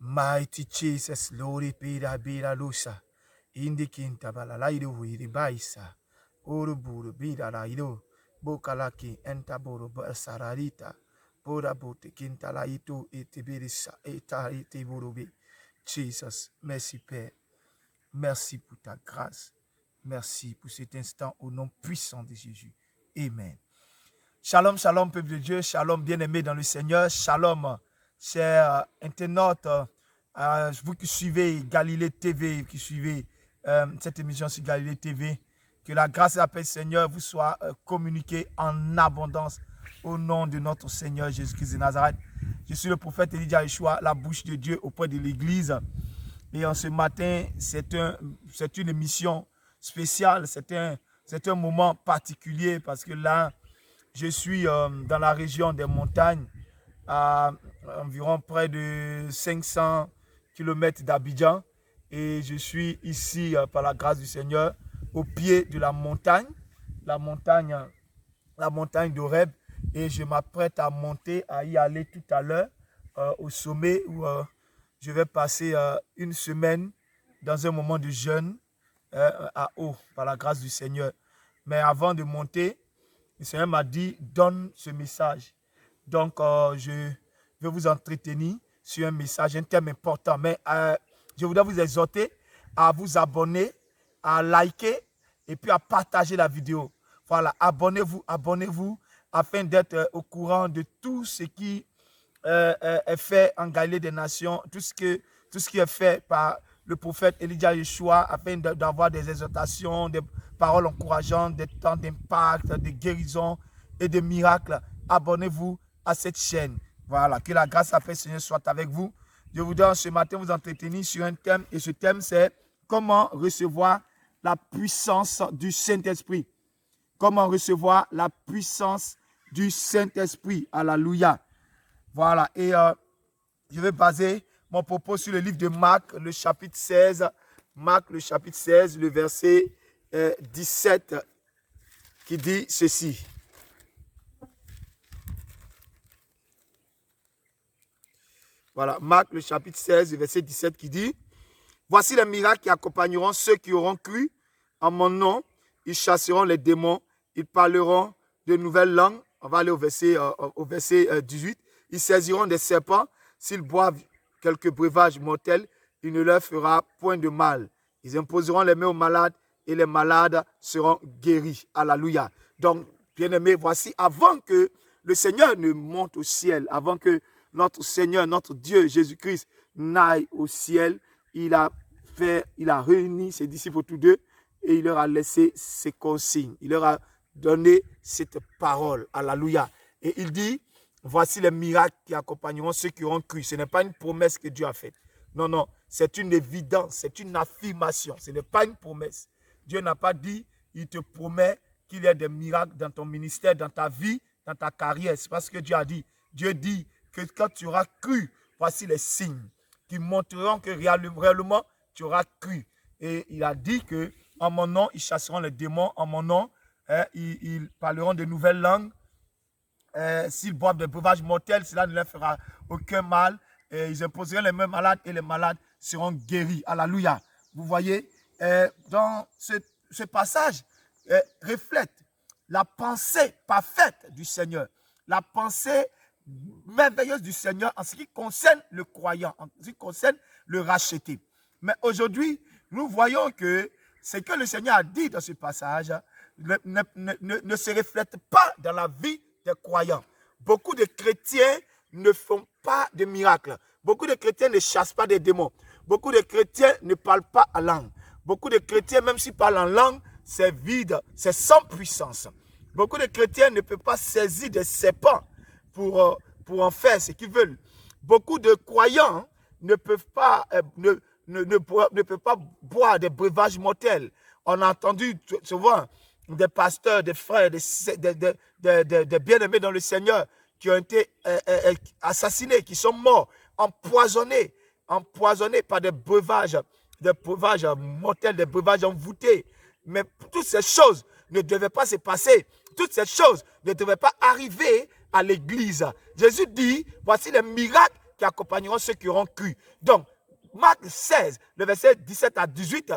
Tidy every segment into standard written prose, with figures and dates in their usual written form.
Mighty Jesus, Lord, Bira Lusa, Indikinta Balalaido, Baisa, Uruburu, Bida Laido, Bokalaki, Entaboro, Sararita, Bora Bote, Kinta Laito, Etibirisa, Etarite Burubi. Jesus, merci Père. Merci pour ta grâce. Merci pour cet instant au nom puissant de Jésus. Amen. Shalom, shalom, peuple de Dieu. Shalom, bien-aimés dans le Seigneur. Shalom, chers internautes. Vous qui suivez Galilée TV, qui suivez cette émission sur Galilée TV. Que la grâce et la paix du Seigneur vous soit communiquée en abondance au nom de notre Seigneur Jésus-Christ de Nazareth. Je suis le prophète Elijah Yeshua, la bouche de Dieu auprès de l'Église. Et en ce matin, c'est une émission spéciale, c'est un moment particulier parce que là, je suis dans la région des montagnes, à environ près de 500 km d'Abidjan. Et je suis ici, par la grâce du Seigneur, au pied de la montagne d'Horeb. Et je m'apprête à monter, à y aller tout à l'heure au sommet où je vais passer une semaine dans un moment de jeûne à eau, par la grâce du Seigneur. Mais avant de monter, le Seigneur m'a dit, donne ce message. Donc, je vais vous entretenir sur un message, un thème important. Mais je voudrais vous exhorter à vous abonner, à liker et puis à partager la vidéo. Voilà, abonnez-vous afin d'être au courant de tout ce qui est fait en Galilée des Nations, tout ce qui est fait par le prophète Elijah Yeshua afin d'avoir des exhortations, des paroles encourageantes, des temps d'impact, de guérison et de miracles. Abonnez-vous à cette chaîne. Voilà, que la grâce et la paix du Seigneur soit avec vous. Je voudrais ce matin vous entretenir sur un thème et ce thème c'est comment recevoir la puissance du Saint-Esprit. Comment recevoir la puissance du Saint-Esprit. Alléluia. Voilà, et je vais baser mon propos sur le livre de Marc, le chapitre 16. Marc, le chapitre 16, le verset 17, qui dit ceci. Voilà, Marc, le chapitre 16, le verset 17, qui dit « Voici les miracles qui accompagneront ceux qui auront cru en mon nom. Ils chasseront les démons, ils parleront de nouvelles langues. » On va aller au verset 18. Ils saisiront des serpents. S'ils boivent quelques breuvages mortels, il ne leur fera point de mal. Ils imposeront les mains aux malades et les malades seront guéris. Alléluia. Donc, bien-aimés, voici, avant que le Seigneur ne monte au ciel, avant que notre Seigneur, notre Dieu, Jésus-Christ, n'aille au ciel, il a réuni ses disciples autour d'eux et il leur a laissé ses consignes. Il leur a donné cette parole. Alléluia. Et il dit, voici les miracles qui accompagneront ceux qui auront cru. Ce n'est pas une promesse que Dieu a faite. Non, non, c'est une évidence, c'est une affirmation. Ce n'est pas une promesse. Dieu n'a pas dit, il te promet qu'il y a des miracles dans ton ministère, dans ta vie, dans ta carrière. C'est parce que Dieu a dit. Dieu dit que quand tu auras cru, voici les signes qui montreront que réellement tu auras cru. Et il a dit que en mon nom, ils chasseront les démons. En mon nom, ils parleront de nouvelles langues. S'ils boivent des breuvages mortels, cela ne leur fera aucun mal. Ils imposeront les mains malades et les malades seront guéris. Alléluia. Vous voyez, dans ce passage, reflète la pensée parfaite du Seigneur. La pensée merveilleuse du Seigneur en ce qui concerne le croyant, en ce qui concerne le racheté. Mais aujourd'hui, nous voyons que ce que le Seigneur a dit dans ce passage ne se reflète pas dans la vie des croyants. Beaucoup de chrétiens ne font pas de miracles. Beaucoup de chrétiens ne chassent pas des démons. Beaucoup de chrétiens ne parlent pas en langue. Beaucoup de chrétiens, même s'ils parlent en langue, c'est vide, c'est sans puissance. Beaucoup de chrétiens ne peuvent pas saisir des serpents pour en faire ce qu'ils veulent. Beaucoup de croyants ne peuvent pas boire des breuvages mortels. On a entendu souvent des pasteurs, des frères, des bien-aimés dans le Seigneur qui ont été assassinés, qui sont morts, empoisonnés par des breuvages mortels, des breuvages envoûtés. Mais toutes ces choses ne devaient pas se passer. Toutes ces choses ne devaient pas arriver à l'église. Jésus dit, voici les miracles qui accompagneront ceux qui auront cru. Donc, Marc 16, le verset 17 à 18,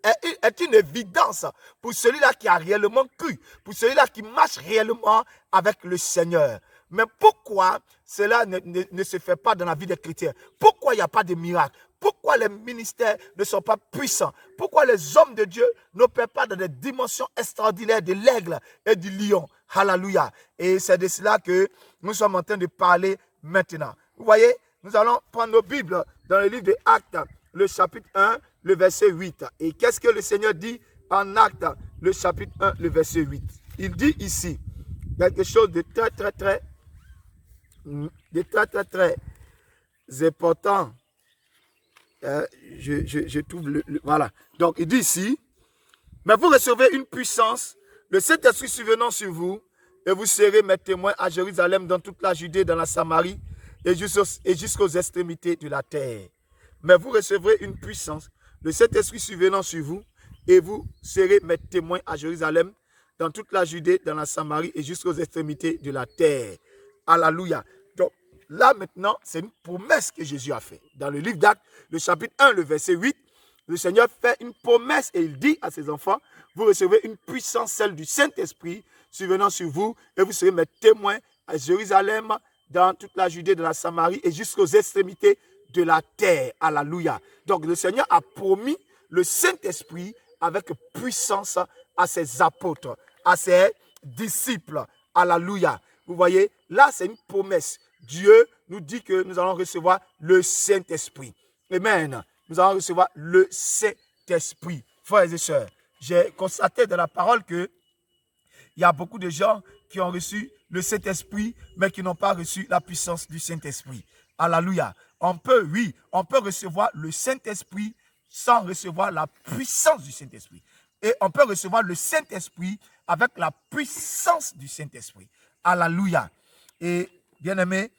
est une évidence pour celui-là qui a réellement cru, pour celui-là qui marche réellement avec le Seigneur. Mais pourquoi cela ne se fait pas dans la vie des chrétiens? Pourquoi il n'y a pas de miracle? Pourquoi les ministères ne sont pas puissants? Pourquoi les hommes de Dieu n'opèrent pas dans des dimensions extraordinaires de l'aigle et du lion? Alléluia. Et c'est de cela que nous sommes en train de parler maintenant. Vous voyez, nous allons prendre nos Bibles dans le livre des Actes, le chapitre 1, le verset 8. Et qu'est-ce que le Seigneur dit en Actes, le chapitre 1, le verset 8? Il dit ici quelque chose de très important. Je trouve voilà. Donc, il dit ici, mais vous recevez une puissance, le Saint-Esprit survenant sur vous, et vous serez mes témoins à Jérusalem, dans toute la Judée, dans la Samarie, et jusqu'aux extrémités de la terre. Mais vous recevrez une puissance, le Saint-Esprit survenant sur vous, et vous serez mes témoins à Jérusalem, dans toute la Judée, dans la Samarie, et jusqu'aux extrémités de la terre. Alléluia. Donc, là maintenant, c'est une promesse que Jésus a faite. Dans le livre d'Actes, le chapitre 1, le verset 8, le Seigneur fait une promesse et il dit à ses enfants, vous recevrez une puissance, celle du Saint-Esprit, survenant sur vous, et vous serez mes témoins à Jérusalem, dans toute la Judée, dans la Samarie, et jusqu'aux extrémités de la terre. Alléluia. Donc, le Seigneur a promis le Saint-Esprit avec puissance à ses apôtres, à ses disciples. Alléluia. Vous voyez, là, c'est une promesse. Dieu nous dit que nous allons recevoir le Saint-Esprit. Amen. Nous allons recevoir le Saint-Esprit. Frères et sœurs, j'ai constaté dans la parole qu'il y a beaucoup de gens qui ont reçu le Saint-Esprit, mais qui n'ont pas reçu la puissance du Saint-Esprit. Alléluia. On peut recevoir le Saint-Esprit sans recevoir la puissance du Saint-Esprit. Et on peut recevoir le Saint-Esprit avec la puissance du Saint-Esprit. Alléluia. Et bien aimé,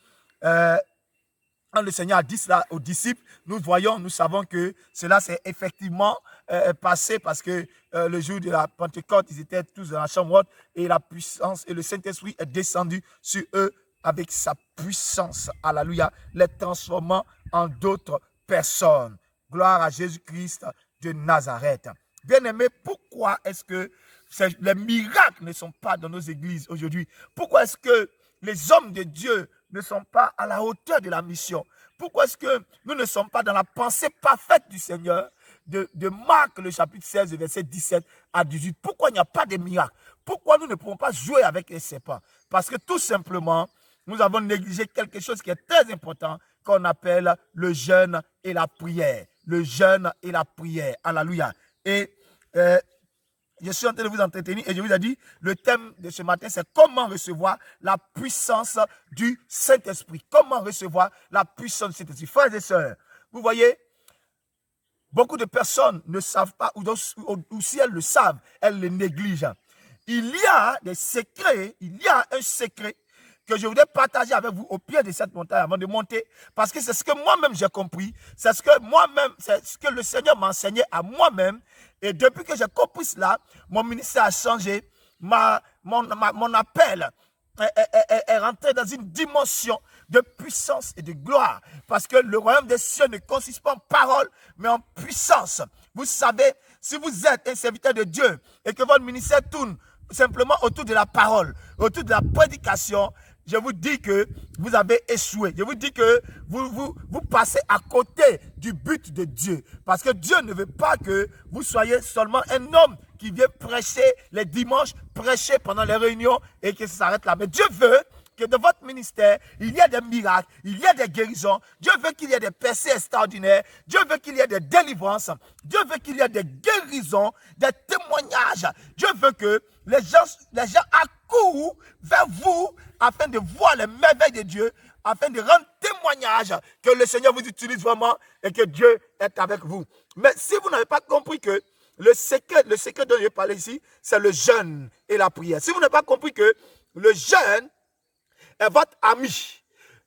quand le Seigneur a dit cela aux disciples, nous savons que cela s'est effectivement passé parce que le jour de la Pentecôte, ils étaient tous dans la chambre haute et la puissance et le Saint-Esprit est descendu sur eux avec sa puissance. Alléluia. Les transformant en d'autres personnes. Gloire à Jésus-Christ de Nazareth. Bien aimé, pourquoi est-ce que les miracles ne sont pas dans nos églises aujourd'hui? Pourquoi est-ce que les hommes de Dieu ne sont pas à la hauteur de la mission? Pourquoi est-ce que nous ne sommes pas dans la pensée parfaite du Seigneur de Marc, le chapitre 16, verset 17 à 18? Pourquoi il n'y a pas de miracles? Pourquoi nous ne pouvons pas jouer avec les serpents? Parce que tout simplement, nous avons négligé quelque chose qui est très important qu'on appelle le jeûne et la prière. Le jeûne et la prière. Alléluia. Et je suis en train de vous entretenir et je vous ai dit, le thème de ce matin, c'est comment recevoir la puissance du Saint-Esprit. Comment recevoir la puissance du Saint-Esprit. Frères et sœurs, vous voyez, beaucoup de personnes ne savent pas, ou si elles le savent, elles le négligent. Il y a des secrets, il y a un secret que je voudrais partager avec vous au pied de cette montagne avant de monter, parce que c'est ce que moi-même j'ai compris, c'est ce que le Seigneur m'a enseigné à moi-même, et depuis que j'ai compris cela, mon ministère a changé, mon appel est rentré dans une dimension de puissance et de gloire, parce que le royaume des cieux ne consiste pas en parole, mais en puissance. Vous savez, si vous êtes un serviteur de Dieu et que votre ministère tourne simplement autour de la parole, autour de la prédication, je vous dis que vous avez échoué. Je vous dis que vous passez à côté du but de Dieu. Parce que Dieu ne veut pas que vous soyez seulement un homme qui vient prêcher les dimanches, prêcher pendant les réunions et que ça s'arrête là. Mais Dieu veut que dans votre ministère, il y ait des miracles, il y ait des guérisons. Dieu veut qu'il y ait des percées extraordinaires. Dieu veut qu'il y ait des délivrances. Dieu veut qu'il y ait des guérisons, des témoignages. Dieu veut que les gens accourent vers vous afin de voir les merveilles de Dieu, afin de rendre témoignage que le Seigneur vous utilise vraiment et que Dieu est avec vous. Mais si vous n'avez pas compris que le secret dont je vais parler ici, c'est le jeûne et la prière. Si vous n'avez pas compris que le jeûne est votre ami,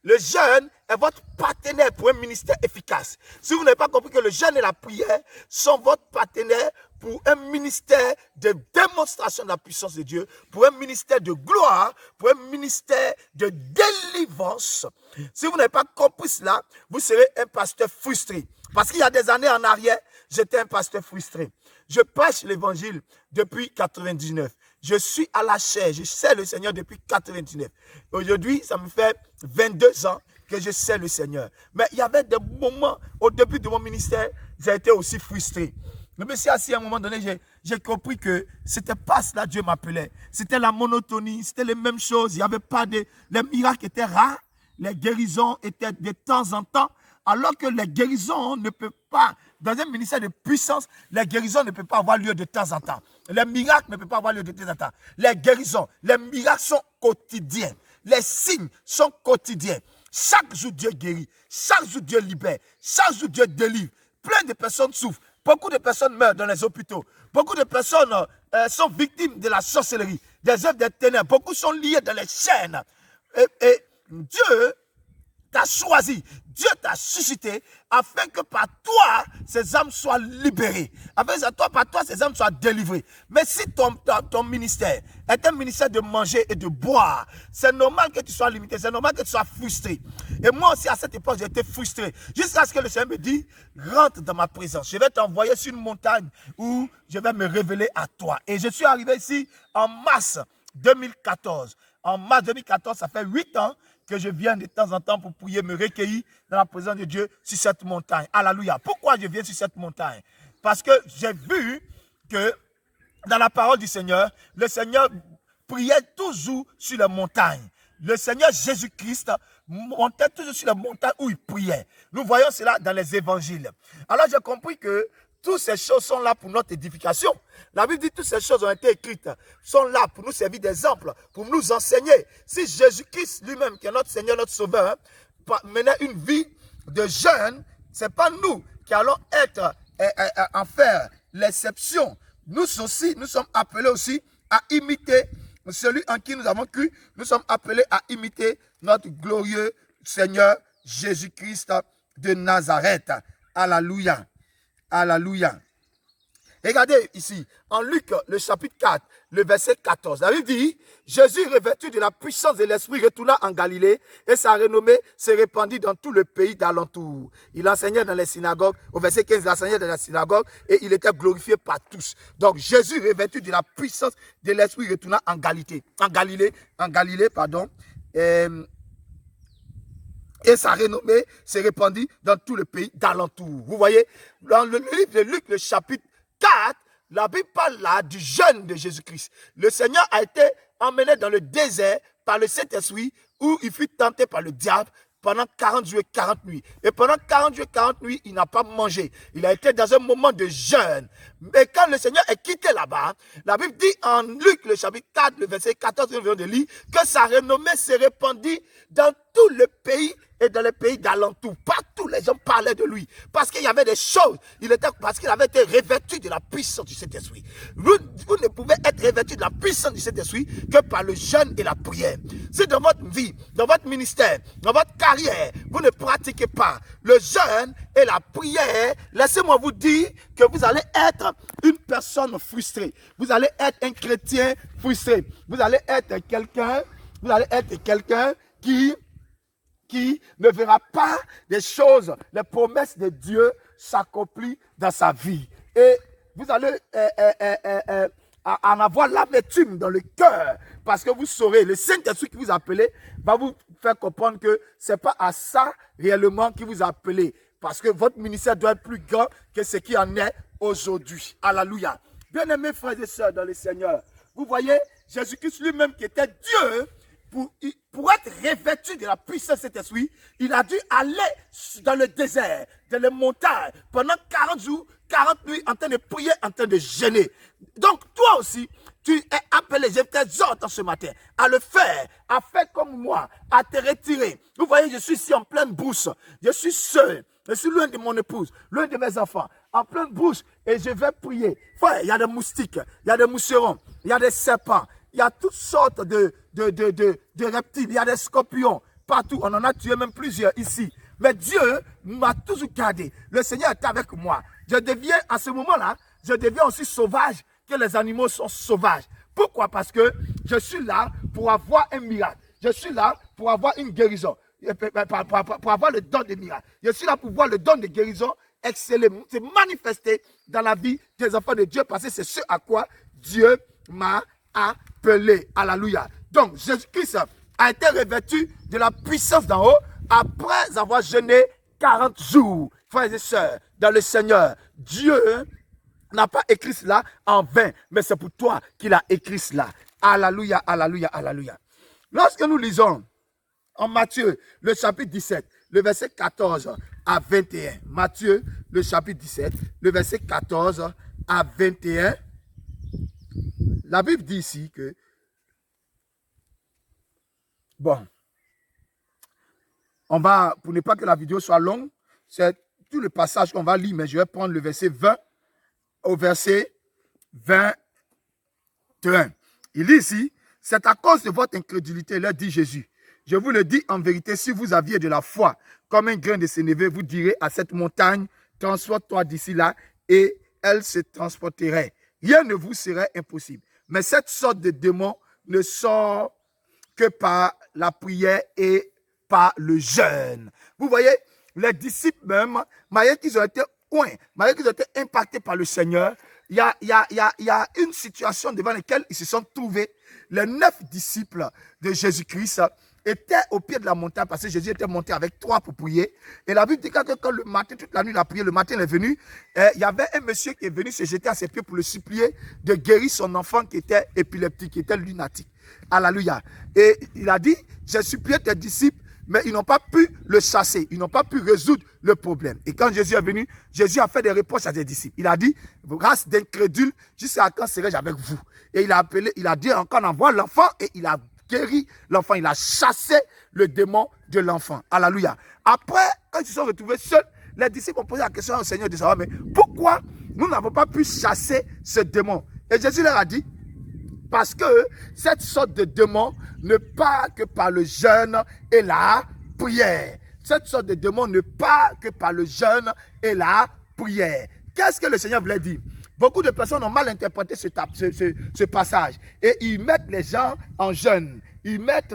Le jeûne est votre partenaire pour un ministère efficace. Si vous n'avez pas compris que le jeûne et la prière sont votre partenaire pour un ministère de démonstration de la puissance de Dieu, pour un ministère de gloire, pour un ministère de délivrance. Si vous n'avez pas compris cela, vous serez un pasteur frustré. Parce qu'il y a des années en arrière, j'étais un pasteur frustré. Je prêche l'évangile depuis 99. Je suis à la chair, je sais le Seigneur depuis 99. Aujourd'hui, ça me fait 22 ans que je sais le Seigneur. Mais il y avait des moments, au début de mon ministère, j'ai été aussi frustré. Je me suis assis à un moment donné, j'ai compris que c'était pas cela Dieu m'appelait. C'était la monotonie, c'était les mêmes choses. Il n'y avait pas de... Les miracles étaient rares, les guérisons étaient de temps en temps, alors que les guérisons ne peuvent pas, dans un ministère de puissance, les guérisons ne peuvent pas avoir lieu de temps en temps. Les miracles ne peuvent pas avoir lieu de temps en temps. Les guérisons, les miracles sont quotidiens. Les signes sont quotidiens. Chaque jour, Dieu guérit. Chaque jour, Dieu libère. Chaque jour, Dieu délivre. Plein de personnes souffrent. Beaucoup de personnes meurent dans les hôpitaux. Beaucoup de personnes sont victimes de la sorcellerie, des œuvres des ténèbres. Beaucoup sont liés dans les chaînes. Et Dieu t'a choisi, Dieu t'a suscité afin que par toi, ces âmes soient libérées. Afin que par toi, ces âmes soient délivrées. Mais si ton ministère est un ministère de manger et de boire, c'est normal que tu sois limité, c'est normal que tu sois frustré. Et moi aussi, à cette époque, j'étais frustré. Jusqu'à ce que le Seigneur me dise, rentre dans ma présence. Je vais t'envoyer sur une montagne où je vais me révéler à toi. Et je suis arrivé ici en mars 2014. En mars 2014, ça fait 8 ans que je viens de temps en temps pour prier, me recueillir dans la présence de Dieu sur cette montagne. Alléluia. Pourquoi je viens sur cette montagne? Parce que j'ai vu que dans la parole du Seigneur, le Seigneur priait toujours sur les montagnes. Le Seigneur Jésus-Christ montait toujours sur les montagnes où il priait. Nous voyons cela dans les évangiles. Alors j'ai compris que toutes ces choses sont là pour notre édification. La Bible dit que toutes ces choses ont été écrites, sont là pour nous servir d'exemple, pour nous enseigner. Si Jésus-Christ lui-même, qui est notre Seigneur, notre Sauveur, menait une vie de jeûne, ce n'est pas nous qui allons être en faire l'exception. Nous aussi, nous sommes appelés aussi à imiter celui en qui nous avons cru. Nous sommes appelés à imiter notre glorieux Seigneur Jésus-Christ de Nazareth. Alléluia. Alléluia. Regardez ici, en Luc, le chapitre 4, le verset 14. La Bible dit, Jésus, revêtu de la puissance de l'Esprit, retourna en Galilée et sa renommée se répandit dans tout le pays d'alentour. Il enseignait dans les synagogues, au verset 15, il enseignait dans la synagogue et il était glorifié par tous. Donc Jésus, revêtu de la puissance de l'Esprit, retourna en Galilée. Et sa renommée s'est répandue dans tout le pays d'alentour. Vous voyez, dans le livre de Luc, le chapitre 4, la Bible parle là du jeûne de Jésus-Christ. Le Seigneur a été emmené dans le désert par le Saint-Esprit où il fut tenté par le diable pendant 40 jours et 40 nuits. Et pendant 40 jours et 40 nuits, il n'a pas mangé. Il a été dans un moment de jeûne. Mais quand le Seigneur est quitté là-bas, la Bible dit en Luc, le chapitre 4, le verset 14, nous venons de lire, que sa renommée s'est répandue dans tout le pays et dans les pays d'alentour. Partout, les gens parlaient de lui. Parce qu'il y avait des choses. Parce qu'il avait été revêtu de la puissance du Saint-Esprit. Vous ne pouvez être revêtu de la puissance du Saint-Esprit que par le jeûne et la prière. Si dans votre vie, dans votre ministère, dans votre carrière, vous ne pratiquez pas le jeûne et la prière, laissez-moi vous dire que vous allez être une personne frustrée. Vous allez être un chrétien frustré. Vous allez être quelqu'un qui ne verra pas des choses, les promesses de Dieu s'accomplir dans sa vie. Et vous allez en avoir l'amertume dans le cœur, parce que vous saurez, le Saint-Esprit qui vous appelez va vous faire comprendre que ce n'est pas à ça réellement qu'il vous a appelé, parce que votre ministère doit être plus grand que ce qui en est aujourd'hui. Alléluia. Bien-aimés frères et sœurs dans le Seigneur, vous voyez, Jésus-Christ lui-même qui était Dieu, pour être revêtu de la puissance de cet esprit, il a dû aller dans le désert, dans les montagnes, pendant 40 jours, 40 nuits, en train de prier, en train de jeûner. Donc, toi aussi, tu es appelé, je t'exhorte ce matin, à le faire, à faire comme moi, à te retirer. Vous voyez, je suis ici en pleine brousse, je suis seul, je suis loin de mon épouse, loin de mes enfants, en pleine brousse, et je vais prier. Frère, il y a des moustiques, il y a des mousserons, il y a des serpents, il y a toutes sortes de reptiles, il y a des scorpions. partout. On en a tué même plusieurs ici. Mais Dieu m'a toujours gardé. Le Seigneur est avec moi. Je deviens, à ce moment-là, je deviens aussi sauvage que les animaux sont sauvages. Pourquoi? Parce que je suis là pour avoir un miracle. Je suis là pour avoir une guérison. Pour avoir le don de miracle. Je suis là pour voir le don de guérison exceller, se manifester dans la vie des enfants de Dieu parce que c'est ce à quoi Dieu m'a appelé. Alléluia. Donc, Jésus-Christ a été revêtu de la puissance d'en haut après avoir jeûné 40 jours. Frères et sœurs, dans le Seigneur, Dieu n'a pas écrit cela en vain, mais c'est pour toi qu'il a écrit cela. Alléluia, alléluia, alléluia. Lorsque nous lisons en Matthieu, le chapitre 17, le verset 14 à 21. Matthieu, le chapitre 17, le verset 14 à 21. La Bible dit ici que, bon, on va, pour ne pas que la vidéo soit longue, c'est tout le passage qu'on va lire, mais je vais prendre le verset 20 au verset 21. Il dit ici, c'est à cause de votre incrédulité, leur dit Jésus. Je vous le dis en vérité, si vous aviez de la foi, comme un grain de sénévé, vous direz à cette montagne, transporte-toi d'ici là, et elle se transporterait. Rien ne vous serait impossible. Mais cette sorte de démon ne sort que par la prière et par le jeûne. Vous voyez, les disciples même, malgré qu'ils ont été malgré qu'ils ont été impactés par le Seigneur, il y a une situation devant laquelle ils se sont trouvés. Les 9 disciples de Jésus-Christ étaient au pied de la montagne parce que Jésus était monté avec 3 pour prier. Et la Bible dit que quand le matin, toute la nuit, il a prié, le matin, il est venu. Il y avait un monsieur qui est venu se jeter à ses pieds pour le supplier de guérir son enfant qui était épileptique, qui était lunatique. Alléluia. Et il a dit, j'ai supplié tes disciples, mais ils n'ont pas pu le chasser. Ils n'ont pas pu résoudre le problème. Et quand Jésus est venu, Jésus a fait des reproches à ses disciples. Il a dit, race d'incrédules, jusqu'à quand serai-je avec vous? Et il a appelé, il a dit encore, envoie l'enfant et il a guéri l'enfant. Il a chassé le démon de l'enfant. Alléluia. Après, quand ils se sont retrouvés seuls, les disciples ont posé la question au Seigneur de savoir, mais pourquoi nous n'avons pas pu chasser ce démon? Et Jésus leur a dit, parce que cette sorte de démon ne part que par le jeûne et la prière. Cette sorte de démon ne part que par le jeûne et la prière. Qu'est-ce que le Seigneur voulait dire? Beaucoup de personnes ont mal interprété ce passage. Et ils mettent les gens en jeûne. Ils mettent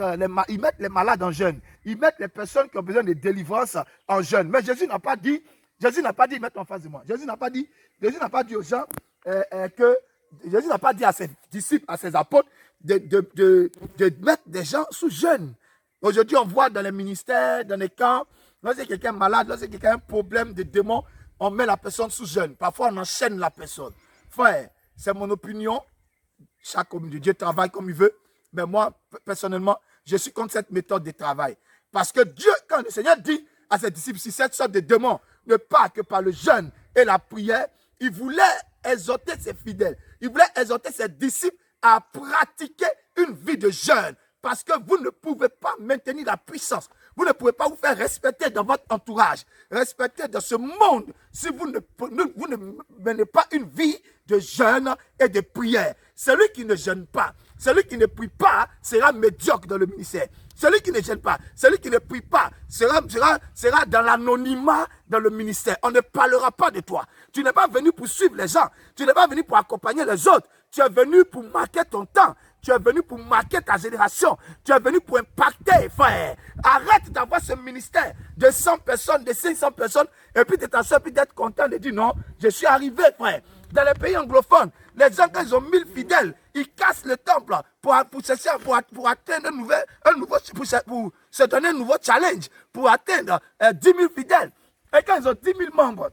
les malades en jeûne. Ils mettent les personnes qui ont besoin de délivrance en jeûne. Mais Jésus n'a pas dit, mettre en face de moi. Jésus n'a pas dit aux gens que Jésus n'a pas dit à ses disciples, à ses apôtres, de mettre des gens sous jeûne. Aujourd'hui, on voit dans les ministères, dans les camps, lorsque quelqu'un est malade, lorsque quelqu'un a un problème de démon, on met la personne sous jeûne. Parfois, on enchaîne la personne. Frère, c'est mon opinion. Chaque homme de Dieu travaille comme il veut. Mais moi, personnellement, je suis contre cette méthode de travail. Parce que Dieu, quand le Seigneur dit à ses disciples, si cette sorte de démon ne part que par le jeûne et la prière, il voulait exhorter ses fidèles. Il voulait exhorter ses disciples à pratiquer une vie de jeûne. Parce que vous ne pouvez pas maintenir la puissance. Vous ne pouvez pas vous faire respecter dans votre entourage. Respecter dans ce monde si vous ne menez pas une vie de jeûne et de prière. Celui qui ne jeûne pas, celui qui ne prie pas sera médiocre dans le ministère. Celui qui ne jeûne pas, celui qui ne prie pas sera dans l'anonymat dans le ministère. On ne parlera pas de toi. Tu n'es pas venu pour suivre les gens. Tu n'es pas venu pour accompagner les autres. Tu es venu pour marquer ton temps. Tu es venu pour marquer ta génération. Tu es venu pour impacter, frère. Arrête d'avoir ce ministère de 100 personnes, de 500 personnes, et puis de t'asseoir, puis d'être content de dire non, je suis arrivé, frère. Dans les pays anglophones, les gens, quand ils ont 1000 fidèles, ils cassent le temple pour atteindre pour se donner un nouveau challenge, pour atteindre 10 000 fidèles. Et quand ils ont 10 000 membres,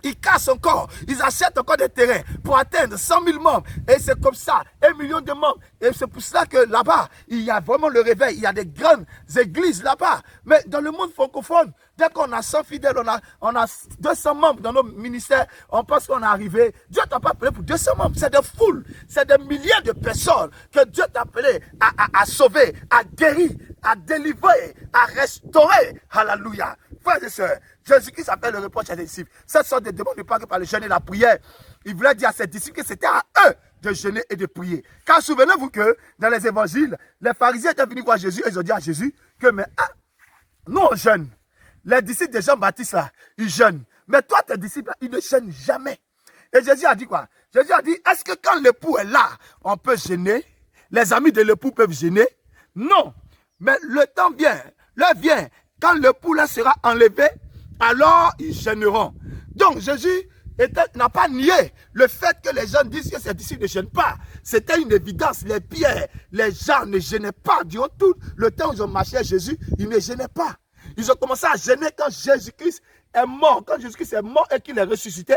ils cassent encore, ils achètent encore des terrains pour atteindre 100 000 membres. Et c'est comme ça, 1 million de membres. Et c'est pour cela que là-bas, il y a vraiment le réveil. Il y a des grandes églises là-bas. Mais dans le monde francophone, dès qu'on a 100 fidèles, on a 200 membres dans nos ministères, on pense qu'on est arrivé. Dieu t'a pas appelé pour 200 membres. C'est des foules, c'est des milliers de personnes que Dieu t'a appelé à sauver, à guérir, à délivrer, à restaurer. Alléluia. Frères et sœurs, Jésus-Christ appelle le reproche à ses disciples. Cette sorte de démon ne part que par le jeûne et la prière. Il voulait dire à ses disciples que c'était à eux de jeûner et de prier. Car souvenez-vous que dans les évangiles, les pharisiens étaient venus voir Jésus et ils ont dit à Jésus que mais Nous, on jeûne. Les disciples de Jean-Baptiste, là, ils jeûnent. Mais toi, tes disciples, ils ne jeûnent jamais. Et Jésus a dit quoi? Jésus a dit, est-ce que quand l'époux est là, on peut jeûner? Les amis de l'époux peuvent jeûner? Non. Mais le temps vient, l'heure vient. Quand l'époux là sera enlevé, alors ils jeûneront. Donc Jésus n'a pas nié le fait que les gens disent que ses disciples ne jeûnent pas. C'était une évidence. Les pierres, les gens ne jeûnaient pas. Durant tout le temps où ils ont marché à Jésus, ils ne jeûnaient pas. Ils ont commencé à jeûner quand Jésus-Christ est mort. Quand Jésus-Christ est mort et qu'il est ressuscité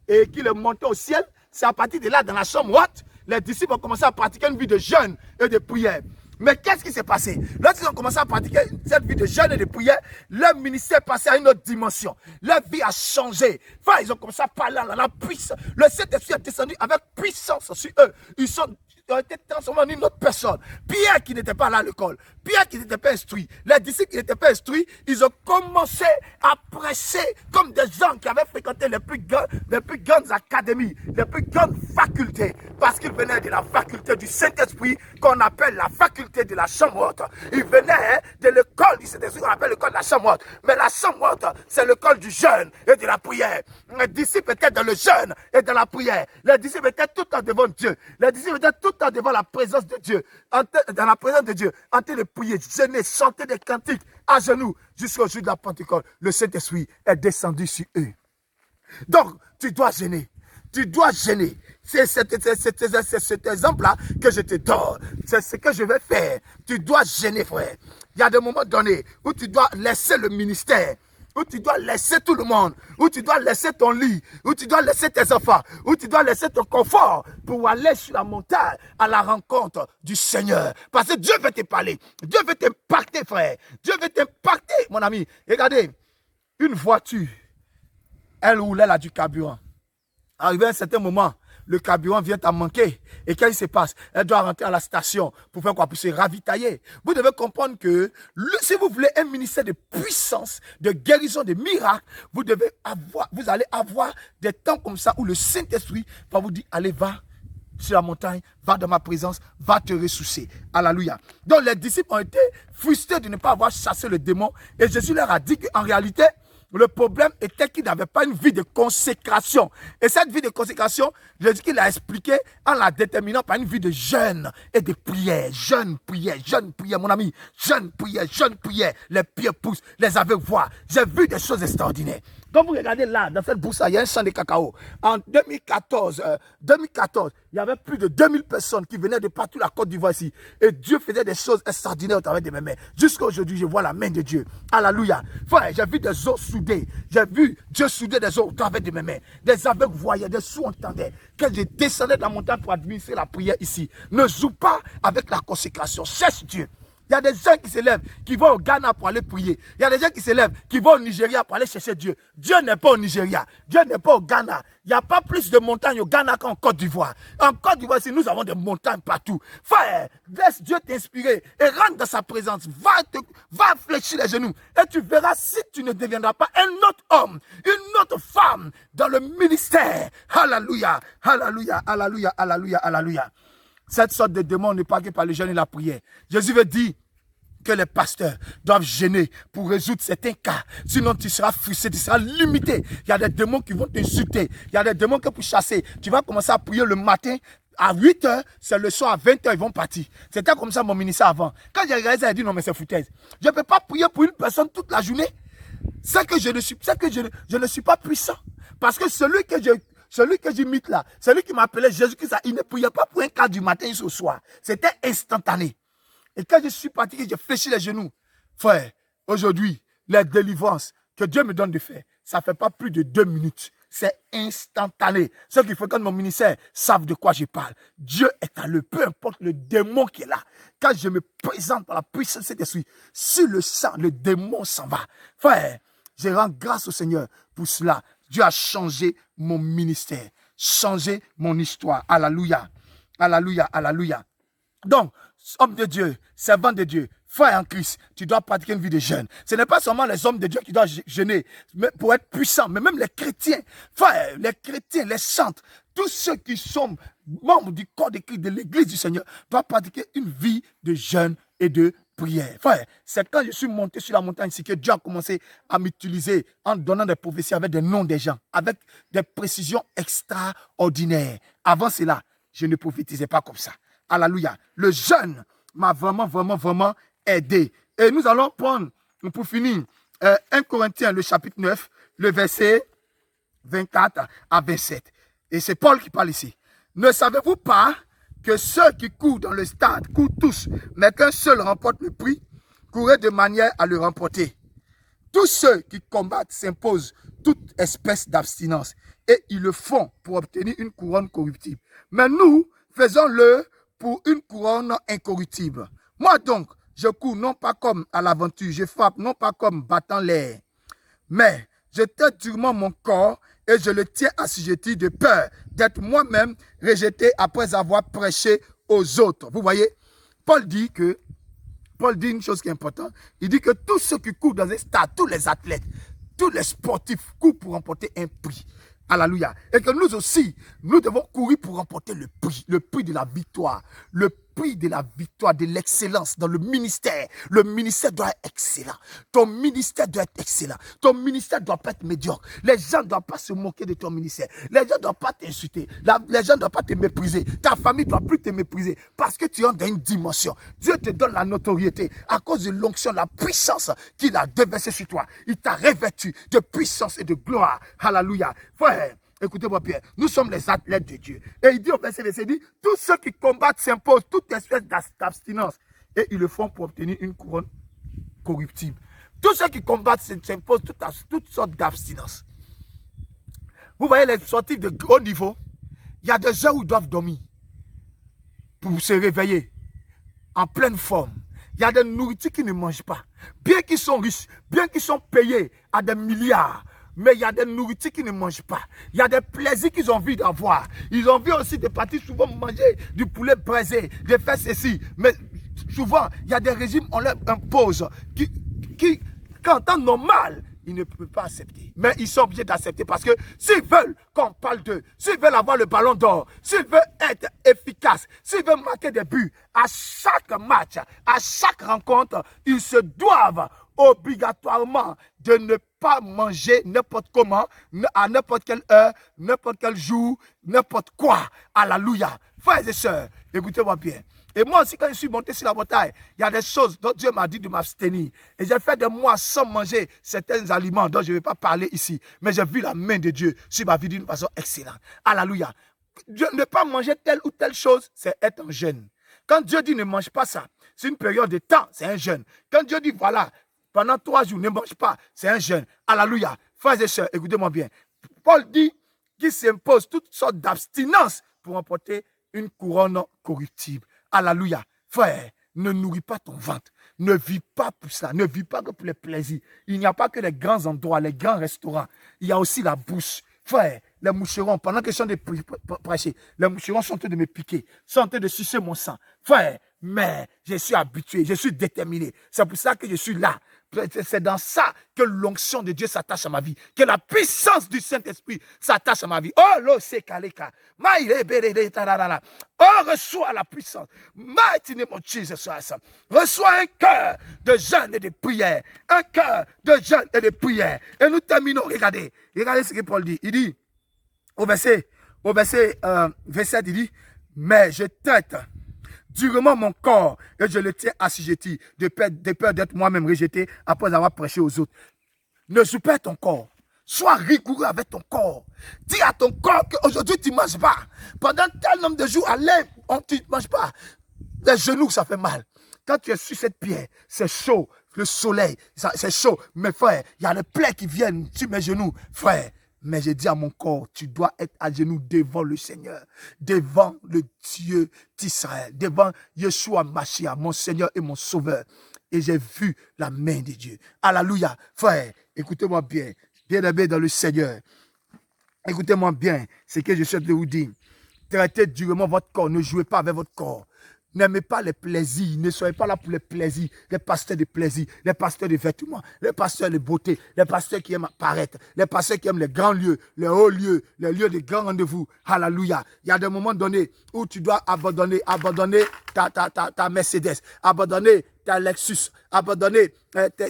et qu'il est monté au ciel, c'est à partir de là, dans la chambre haute, les disciples ont commencé à pratiquer une vie de jeûne et de prière. Mais qu'est-ce qui s'est passé? Lorsqu'ils ont commencé à pratiquer cette vie de jeûne et de prière, leur ministère est passé à une autre dimension. Leur vie a changé. Enfin, ils ont commencé à parler à la puissance. Le Saint-Esprit est descendu avec puissance sur eux. Ils ont été transformés en une autre personne. Pierre qui n'était pas là à l'école, Pierre qui n'était pas instruit, les disciples qui n'étaient pas instruits, ils ont commencé à prêcher comme des gens qui avaient fréquenté les plus grandes académies, les plus grandes facultés, parce qu'ils venaient de la faculté du Saint-Esprit qu'on appelle la faculté de la chambre haute. Ils venaient de l'école du Saint-Esprit qu'on appelle l'école de la chambre haute. Mais la chambre haute, c'est l'école du jeûne et de la prière. Les disciples étaient dans le jeûne et dans la prière. Les disciples étaient tout le temps devant Dieu. Les disciples étaient tout le temps devant la présence de Dieu, dans la présence de Dieu, en train de prier, jeûner, chanter des cantiques à genoux jusqu'au jour de la Pentecôte. Le Saint-Esprit est descendu sur eux. Donc, tu dois jeûner. Tu dois jeûner. C'est cet exemple-là que je te donne. C'est ce que je vais faire. Tu dois jeûner, frère. Il y a des moments donnés où tu dois laisser le ministère, où tu dois laisser tout le monde, où tu dois laisser ton lit, où tu dois laisser tes enfants, où tu dois laisser ton confort pour aller sur la montagne à la rencontre du Seigneur. Parce que Dieu veut te parler. Dieu veut t'impacter, frère. Dieu veut t'impacter, mon ami. Regardez, une voiture, elle roule, elle a du carburant. Arrivé à un certain moment, le carburant vient à manquer. Et qu'est-ce qui se passe? Elle doit rentrer à la station pour faire quoi? Pour se ravitailler. Vous devez comprendre que si vous voulez un ministère de puissance, de guérison, de miracles, vous allez avoir des temps comme ça où le Saint-Esprit va vous dire, allez, va sur la montagne, va dans ma présence, va te ressourcer. Alléluia. Donc les disciples ont été frustrés de ne pas avoir chassé le démon. Et Jésus leur a dit qu'en réalité, le problème était qu'ils n'avaient pas une vie de consécration. Et cette vie de consécration, Jésus qu'il l'a expliqué en la déterminant par une vie de jeûne et de prière. Jeûne, prière, mon ami. Jeûne, prière. Les pieds poussent, les aveugles voient. J'ai vu des choses extraordinaires. Quand vous regardez là, dans cette bourse, il y a un champ de cacao. En 2014, il y avait plus de 2000 personnes qui venaient de partout la Côte d'Ivoire ici. Et Dieu faisait des choses extraordinaires au travers de mes mains. Jusqu'à aujourd'hui, je vois la main de Dieu. Alléluia. Frère, j'ai vu des os soudés. J'ai vu Dieu souder des os au travers de mes mains. Des aveugles voyaient, des sourds entendaient. Quand je descendais dans la montagne pour administrer la prière ici, ne joue pas avec la consécration. Cherche Dieu. Il y a des gens qui se lèvent, qui vont au Ghana pour aller prier. Il y a des gens qui se lèvent, qui vont au Nigeria pour aller chercher Dieu. Dieu n'est pas au Nigeria. Dieu n'est pas au Ghana. Il n'y a pas plus de montagnes au Ghana qu'en Côte d'Ivoire. En Côte d'Ivoire, nous avons des montagnes partout. Frère, laisse Dieu t'inspirer et rentre dans sa présence. Va fléchir les genoux. Et tu verras si tu ne deviendras pas un autre homme, une autre femme dans le ministère. Alléluia, alléluia, alléluia, alléluia, alléluia. Cette sorte de démon n'est pas que par le jeûne et la prière. Jésus veut dire que les pasteurs doivent jeûner pour résoudre certains cas. Sinon, tu seras frustré, tu seras limité. Il y a des démons qui vont t'insulter. Il y a des démons que pour chasser, tu vas commencer à prier le matin. À 8 h, c'est le soir à 20 h, ils vont partir. C'était comme ça mon ministère avant. Quand j'ai regardé ça, j'ai dit non, mais c'est foutaise. Je ne peux pas prier pour une personne toute la journée. C'est que je ne suis pas puissant. Parce que celui que j'imite là, celui qui m'appelait Jésus-Christ, il ne priait pas pour un quart du matin jusqu'au soir. C'était instantané. Et quand je suis fatigué, j'ai fléchi les genoux. Frère, aujourd'hui, les délivrances que Dieu me donne de faire, ça ne fait pas plus de 2 minutes. C'est instantané. Ceux qui fréquentent mon ministère savent de quoi je parle. Dieu est à l'œuvre, peu importe le démon qui est là. Quand je me présente par la puissance de cet esprit, sur le sang, le démon s'en va. Frère, je rends grâce au Seigneur pour cela. Dieu a changé mon ministère, changé mon histoire. Alléluia, alléluia, alléluia. Donc, homme de Dieu, servant de Dieu, frère en Christ, tu dois pratiquer une vie de jeûne. Ce n'est pas seulement les hommes de Dieu qui doivent jeûner pour être puissants, mais même les chrétiens, frère, les chrétiens, les saints, tous ceux qui sont membres du corps de Christ, de l'église du Seigneur, doivent pratiquer une vie de jeûne et de prière. Frère, c'est quand je suis monté sur la montagne ici que Dieu a commencé à m'utiliser en donnant des prophéties avec des noms des gens, avec des précisions extraordinaires. Avant cela, je ne prophétisais pas comme ça. Alléluia. Le jeûne m'a vraiment aidé. Et nous allons prendre, pour finir, 1 Corinthiens, le chapitre 9, le verset 24 à 27. Et c'est Paul qui parle ici. Ne savez-vous pas que ceux qui courent dans le stade courent tous, mais qu'un seul remporte le prix? Courez de manière à le remporter. Tous ceux qui combattent s'imposent toute espèce d'abstinence et ils le font pour obtenir une couronne corruptible. Mais nous, faisons-le pour une couronne incorruptible. Moi donc, je cours non pas comme à l'aventure, je frappe non pas comme battant l'air, mais je tête durement mon corps et je le tiens assujetti de peur d'être moi-même rejeté après avoir prêché aux autres. Vous voyez, Paul dit une chose qui est importante. Il dit que tous ceux qui courent dans un stade, tous les athlètes, tous les sportifs courent pour remporter un prix. Alléluia. Et que nous aussi, nous devons courir pour remporter le prix de la victoire, le prix de la victoire, de l'excellence dans le ministère. Le ministère doit être excellent. Ton ministère doit être excellent. Ton ministère ne doit pas être médiocre. Les gens ne doivent pas se moquer de ton ministère. Les gens ne doivent pas t'insulter. Les gens ne doivent pas te mépriser. Ta famille ne doit plus te mépriser parce que tu es dans une dimension. Dieu te donne la notoriété à cause de l'onction, la puissance qu'il a déversée sur toi. Il t'a revêtu de puissance et de gloire. Alléluia. Frère, écoutez-moi bien, nous sommes les athlètes de Dieu. Et il dit au verset, il dit, tous ceux qui combattent s'imposent toute espèce d'abstinence. Et ils le font pour obtenir une couronne corruptible. Tous ceux qui combattent s'imposent toutes sortes d'abstinence. Vous voyez les sportifs de haut niveau, il y a des heures où ils doivent dormir pour se réveiller en pleine forme. Il y a des nourritures qu'ils ne mangent pas. Bien qu'ils sont riches, bien qu'ils sont payés à des milliards, mais il y a des nourritures qu'ils ne mangent pas. Il y a des plaisirs qu'ils ont envie d'avoir. Ils ont envie aussi de partir souvent manger du poulet braisé, de faire ceci. Mais souvent, il y a des régimes, on leur impose, qui qu'en temps normal, ils ne peuvent pas accepter. Mais ils sont obligés d'accepter parce que s'ils veulent qu'on parle d'eux, s'ils veulent avoir le ballon d'or, s'ils veulent être efficaces, s'ils veulent marquer des buts, à chaque match, à chaque rencontre, ils se doivent obligatoirement de ne pas manger n'importe comment, à n'importe quelle heure, n'importe quel jour, n'importe quoi. Alléluia. Frères et sœurs, écoutez-moi bien. Et moi aussi, quand je suis monté sur la montagne, il y a des choses dont Dieu m'a dit de m'abstenir. Et j'ai fait des mois sans manger certains aliments dont je ne vais pas parler ici. Mais j'ai vu la main de Dieu sur ma vie d'une façon excellente. Alléluia. Ne pas manger telle ou telle chose, c'est être en jeûne. Quand Dieu dit ne mange pas ça, c'est une période de temps, c'est un jeûne. Quand Dieu dit voilà, pendant 3 jours, ne mange pas, c'est un jeûne. Alléluia. Frères et sœurs, écoutez-moi bien. Paul dit qu'il s'impose toutes sortes d'abstinence pour emporter une couronne corruptible. Alléluia. Frère, ne nourris pas ton ventre. Ne vis pas pour ça. Ne vis pas que pour les plaisirs. Il n'y a pas que les grands endroits, les grands restaurants. Il y a aussi la bouche. Frère, les moucherons, pendant que je suis en train de prêcher, les moucherons sont en train de me piquer, sont en train de sucer mon sang. Frère, mais je suis habitué, je suis déterminé. C'est pour ça que je suis là. C'est dans ça que l'onction de Dieu s'attache à ma vie, que la puissance du Saint-Esprit s'attache à ma vie. Oh, lo se kaleka. Oh, reçois la puissance. Mighty name of Jesus. Reçois un cœur de jeûne et de prière. Un cœur de jeûne et de prière. Et nous terminons. Regardez ce que Paul dit. Il dit, au verset 27, il dit, mais je traite durement mon corps et je le tiens assujetti de peur d'être moi-même rejeté après avoir prêché aux autres. Ne joue pas ton corps. Sois rigoureux avec ton corps. Dis à ton corps qu'aujourd'hui tu ne manges pas. Pendant tel nombre de jours, tu ne manges pas. Les genoux, ça fait mal. Quand tu es sur cette pierre, c'est chaud. Le soleil, c'est chaud. Mais frère, il y a des plaies qui viennent sur mes genoux. Frère, mais j'ai dit à mon corps, tu dois être à genoux devant le Seigneur, devant le Dieu d'Israël, devant Yeshua Mashiach, mon Seigneur et mon Sauveur. Et j'ai vu la main de Dieu. Alléluia. Frère, écoutez-moi bien, bien-aimé dans le Seigneur. Écoutez-moi bien, c'est que je souhaite vous dire. Traitez durement votre corps, ne jouez pas avec votre corps. N'aimez pas les plaisirs, ne soyez pas là pour les plaisirs, les pasteurs de plaisir, les pasteurs de vêtements, les pasteurs de beauté, les pasteurs qui aiment apparaître, les pasteurs qui aiment les grands lieux, les hauts lieux, les lieux de grands rendez-vous. Alléluia. Il y a des moments donnés où tu dois abandonner ta Mercedes, abandonner ta Lexus, abandonner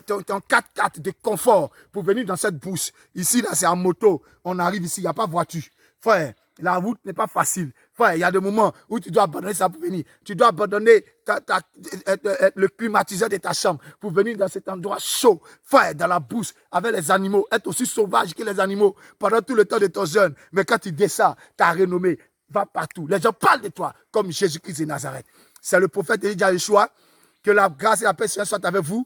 ton 4x4 de confort pour venir dans cette bourse. Ici, là, c'est en moto. On arrive ici, il n'y a pas de voiture. Frère, la route n'est pas facile. Frère, il y a des moments où tu dois abandonner ça pour venir. Tu dois abandonner le climatiseur de ta chambre pour venir dans cet endroit chaud. Frère, dans la bourse, avec les animaux. Être aussi sauvage que les animaux pendant tout le temps de ton jeûne. Mais quand tu descends, ta renommée va partout. Les gens parlent de toi comme Jésus-Christ de Nazareth. C'est le prophète Elijah Yeshua. Que la grâce et la paix soit avec vous.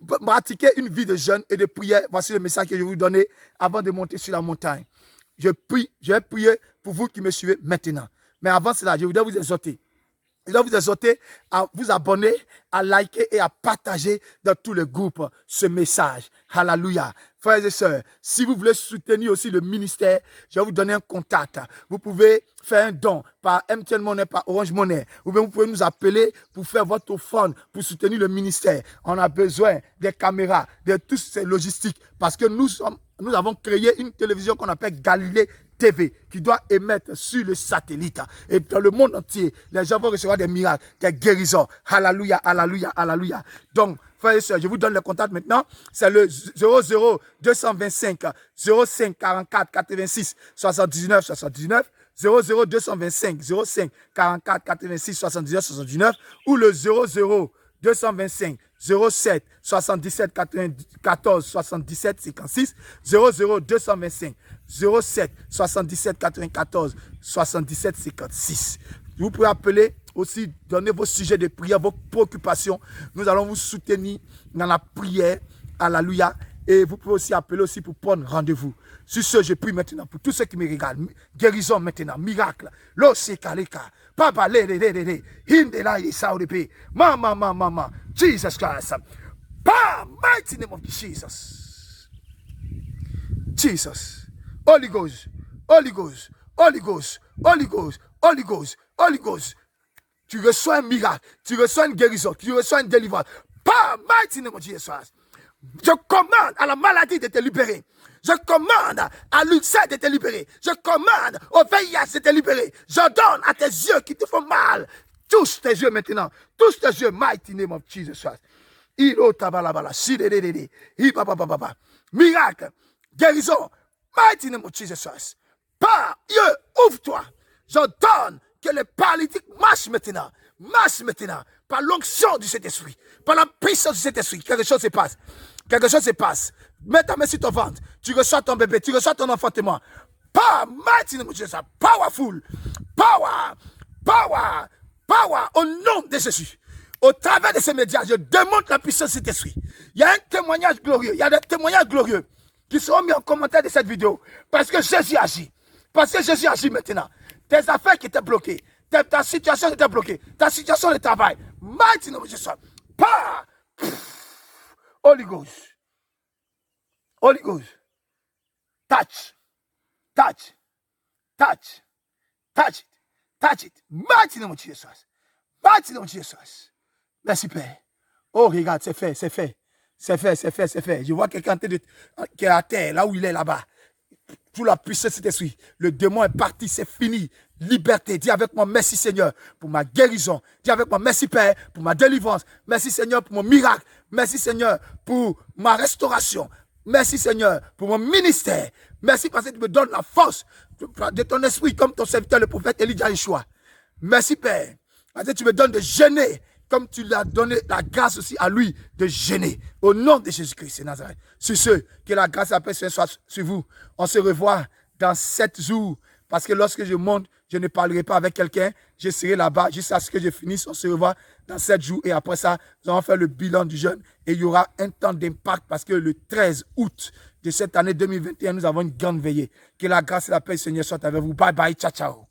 Pratiquez une vie de jeûne et de prière. Voici le message que je vais vous donner avant de monter sur la montagne. Je vais prier pour vous qui me suivez maintenant. Mais avant cela, je voudrais vous exhorter. Je dois vous exhorter à vous abonner, à liker et à partager dans tous les groupes ce message. Alléluia. Frères et sœurs, si vous voulez soutenir aussi le ministère, je vais vous donner un contact. Vous pouvez faire un don par MTN Money, par Orange Money. Ou bien vous pouvez nous appeler pour faire votre offrande, pour soutenir le ministère. On a besoin des caméras, de toutes ces logistiques, parce que nous avons créé une télévision qu'on appelle Galilée TV qui doit émettre sur le satellite. Et dans le monde entier, les gens vont recevoir des miracles, des guérisons. Alléluia, alléluia, alléluia. Donc, frères et sœurs, je vous donne le contact maintenant. C'est le 00 225 05 44 86 79 79. 00 225 05 44 86 79 79 ou le 00 225 07 77 94 77 56 00 225 07 77 94 77 56. Vous pouvez appeler aussi, donner vos sujets de prière, vos préoccupations. Nous allons vous soutenir dans la prière. Alléluia. Et vous pouvez aussi appeler aussi pour prendre rendez-vous. Sur ce, je prie maintenant pour tous ceux qui me regardent. Guérison maintenant, miracle. L'osekaleka. Papa, hindela isauripe. Mama. Jesus Christ. Pa, mighty name of Jesus. Jesus. Holy Ghost. Holy Ghost. Holy Ghost. Holy Ghost. Holy Ghost. Holy Ghost. Tu reçois un miracle. Tu reçois une guérison. Tu reçois une délivrance. Pa, mighty name of Jesus. Je commande à la maladie de te libérer. Je commande à l'ulcère de te libérer. Je commande au VIH de te libérer. J'ordonne à tes yeux qui te font mal. Touche tes yeux maintenant. Touche tes yeux. Mighty name of Jesus Christ. Miracle. Guérison. Mighty name of Jesus Christ. Par Dieu, ouvre-toi. J'ordonne que les paralytiques marchent maintenant. Marche maintenant. Par l'onction du Saint-Esprit. Par la puissance du Saint-Esprit. Quelque chose se passe. Quelque chose se passe. Mets ta main sur ton ventre. Tu reçois ton bébé. Tu reçois ton enfantement. Power. Mighty name of Jesus. Powerful. Power. Power. Power. Au nom de Jésus. Au travers de ces médias, je démontre la puissance de Saint-Esprit. Il y a un témoignage glorieux. Il y a des témoignages glorieux qui seront mis en commentaire de cette vidéo. Parce que Jésus agit. Parce que Jésus agit maintenant. Tes affaires qui étaient bloquées. Ta situation était bloquée. Ta situation de travail. Mighty name of Jesus. Power. Holy Ghost. Holy Ghost. Touch. Touch. Touch. Touch it. Touch it. Mighty name of Jesus. Mighty name of Jesus. Merci Père. Oh, regarde, c'est fait, c'est fait. C'est fait, c'est fait, c'est fait. Je vois quelqu'un qui est à terre, là où il est là-bas. Sous la puissance de l'esprit. Le démon est parti, c'est fini. Liberté. Dis avec moi, merci Seigneur pour ma guérison. Dis avec moi, merci Père pour ma délivrance. Merci Seigneur pour mon miracle. Merci Seigneur pour ma restauration. Merci Seigneur pour mon ministère. Merci parce que tu me donnes la force de ton esprit comme ton serviteur, le prophète Elijah Yeshua. Merci Père parce que tu me donnes de jeûner comme tu l'as donné la grâce aussi à lui de jeûner. Au nom de Jésus-Christ de Nazareth. Sur ceux que la grâce et la paix soit sur vous. On se revoit dans 7 jours. Parce que lorsque je monte, je ne parlerai pas avec quelqu'un. Je serai là-bas jusqu'à ce que je finisse. On se revoit dans 7 jours. Et après ça, nous allons faire le bilan du jeûne. Et il y aura un temps d'impact parce que le 13 août de cette année 2021, nous avons une grande veillée. Que la grâce et la paix du Seigneur soient avec vous. Bye bye. Ciao, ciao.